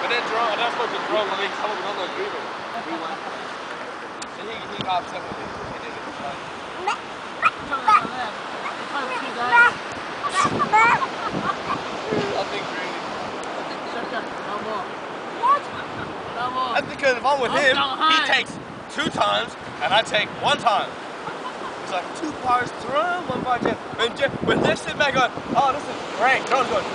And then Jerome, and I spoke to Jerome when they come up with another agreement. We won. And he got upset with me. He didn't get the shot. Nothing greedy. That's because if I'm with him, he takes 2 times and I take 1 time. It's like 2 bars to run, 1 bar to when they're sitting back going, oh, this is great. Jones going,